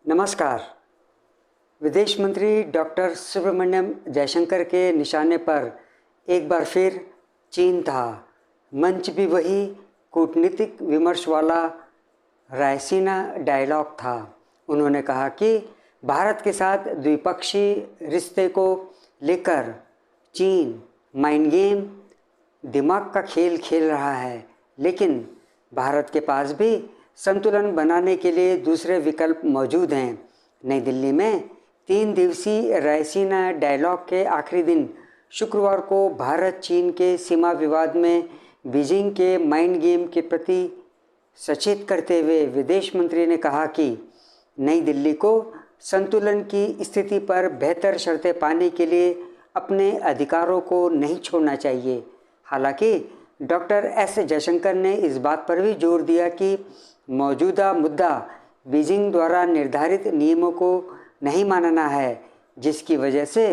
नमस्कार। विदेश मंत्री डॉक्टर सुब्रमण्यम जयशंकर के निशाने पर एक बार फिर चीन था। मंच भी वही कूटनीतिक विमर्श वाला रायसीना डायलॉग था। उन्होंने कहा कि भारत के साथ द्विपक्षीय रिश्ते को लेकर चीन माइंड गेम, दिमाग का खेल खेल रहा है, लेकिन भारत के पास भी संतुलन बनाने के लिए दूसरे विकल्प मौजूद हैं। नई दिल्ली में 3 दिवसीय रायसीना डायलॉग के आखिरी दिन शुक्रवार को भारत चीन के सीमा विवाद में बीजिंग के माइंड गेम के प्रति सचेत करते हुए विदेश मंत्री ने कहा कि नई दिल्ली को संतुलन की स्थिति पर बेहतर शर्तें पाने के लिए अपने अधिकारों को नहीं छोड़ना चाहिए। हालांकि डॉक्टर एस जयशंकर ने इस बात पर भी जोर दिया कि मौजूदा मुद्दा बीजिंग द्वारा निर्धारित नियमों को नहीं मानना है, जिसकी वजह से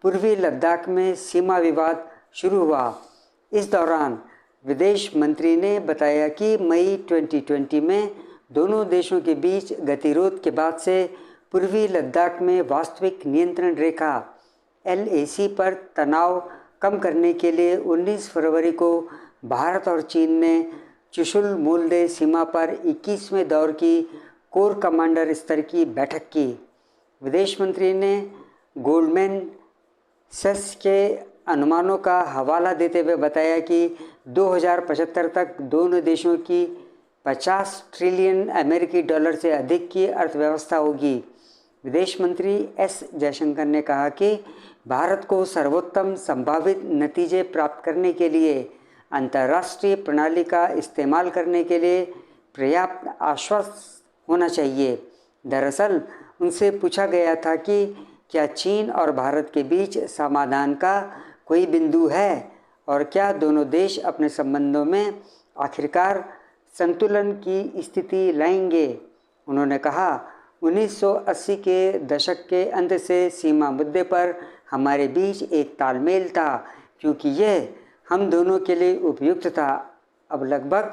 पूर्वी लद्दाख में सीमा विवाद शुरू हुआ। इस दौरान विदेश मंत्री ने बताया कि मई 2020 में दोनों देशों के बीच गतिरोध के बाद से पूर्वी लद्दाख में वास्तविक नियंत्रण रेखा LAC पर तनाव कम करने के लिए 19 फरवरी को भारत और चीन ने चुशुल मोल्डे सीमा पर 21वें दौर की कोर कमांडर स्तर की बैठक की। विदेश मंत्री ने गोल्डमैन सैक्स के अनुमानों का हवाला देते हुए बताया कि 2075 तक दोनों देशों की 50 ट्रिलियन अमेरिकी डॉलर से अधिक की अर्थव्यवस्था होगी। विदेश मंत्री एस जयशंकर ने कहा कि भारत को सर्वोत्तम संभावित नतीजे प्राप्त करने के लिए अंतर्राष्ट्रीय प्रणाली का इस्तेमाल करने के लिए पर्याप्त आश्वस्त होना चाहिए। दरअसल उनसे पूछा गया था कि क्या चीन और भारत के बीच समाधान का कोई बिंदु है और क्या दोनों देश अपने संबंधों में आखिरकार संतुलन की स्थिति लाएंगे। उन्होंने कहा, 1980 के दशक के अंत से सीमा मुद्दे पर हमारे बीच एक तालमेल था, क्योंकि यह हम दोनों के लिए उपयुक्त था। अब लगभग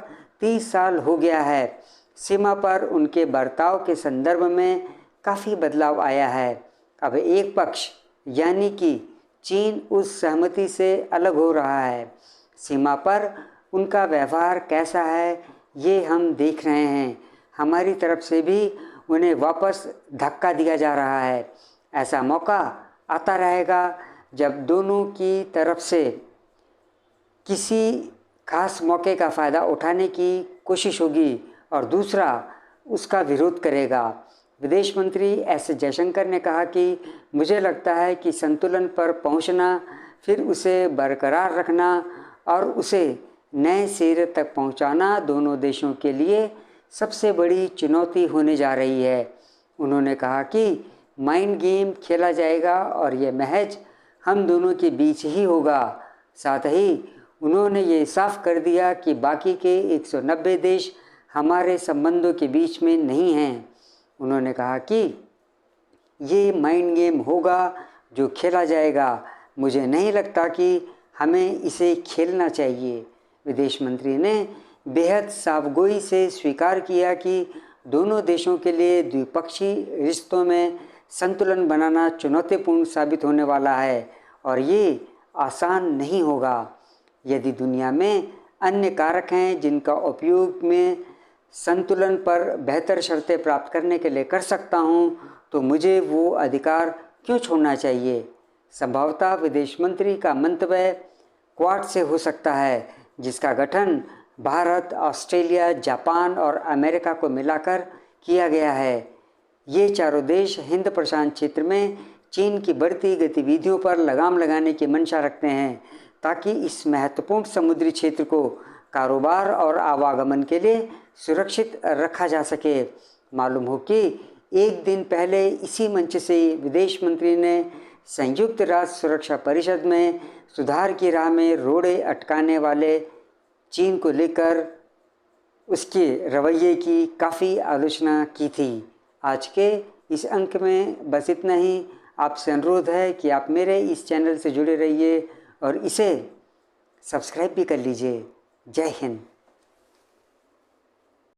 30 साल हो गया है। सीमा पर उनके बर्ताव के संदर्भ में काफ़ी बदलाव आया है। अब एक पक्ष यानी कि चीन उस सहमति से अलग हो रहा है। सीमा पर उनका व्यवहार कैसा है ये हम देख रहे हैं। हमारी तरफ से भी उन्हें वापस धक्का दिया जा रहा है। ऐसा मौका आता रहेगा जब दोनों की तरफ से किसी खास मौके का फ़ायदा उठाने की कोशिश होगी और दूसरा उसका विरोध करेगा। विदेश मंत्री एस जयशंकर ने कहा कि मुझे लगता है कि संतुलन पर पहुंचना, फिर उसे बरकरार रखना और उसे नए सिरे तक पहुंचाना दोनों देशों के लिए सबसे बड़ी चुनौती होने जा रही है। उन्होंने कहा कि माइंड गेम खेला जाएगा और यह महज हम दोनों के बीच ही होगा। साथ ही उन्होंने ये साफ कर दिया कि बाकी के 190 देश हमारे संबंधों के बीच में नहीं हैं। उन्होंने कहा कि ये माइंड गेम होगा जो खेला जाएगा। मुझे नहीं लगता कि हमें इसे खेलना चाहिए। विदेश मंत्री ने बेहद साफगोई से स्वीकार किया कि दोनों देशों के लिए द्विपक्षीय रिश्तों में संतुलन बनाना चुनौतीपूर्ण साबित होने वाला है और ये आसान नहीं होगा। यदि दुनिया में अन्य कारक हैं जिनका उपयोग मैं संतुलन पर बेहतर शर्तें प्राप्त करने के लिए कर सकता हूं, तो मुझे वो अधिकार क्यों छोड़ना चाहिए। संभवतः विदेश मंत्री का मंतव्य क्वाड से हो सकता है, जिसका गठन भारत, ऑस्ट्रेलिया, जापान और अमेरिका को मिलाकर किया गया है। ये चारों देश हिंद प्रशांत क्षेत्र में चीन की बढ़ती गतिविधियों पर लगाम लगाने की मंशा रखते हैं, ताकि इस महत्वपूर्ण समुद्री क्षेत्र को कारोबार और आवागमन के लिए सुरक्षित रखा जा सके। मालूम हो कि एक दिन पहले इसी मंच से विदेश मंत्री ने संयुक्त राष्ट्र सुरक्षा परिषद में सुधार की राह में रोड़े अटकाने वाले चीन को लेकर उसके रवैये की काफ़ी आलोचना की थी। आज के इस अंक में बस इतना ही। आपसे अनुरोध है कि आप मेरे इस चैनल से जुड़े रहिए और इसे सब्सक्राइब भी कर लीजिए। जय हिंद।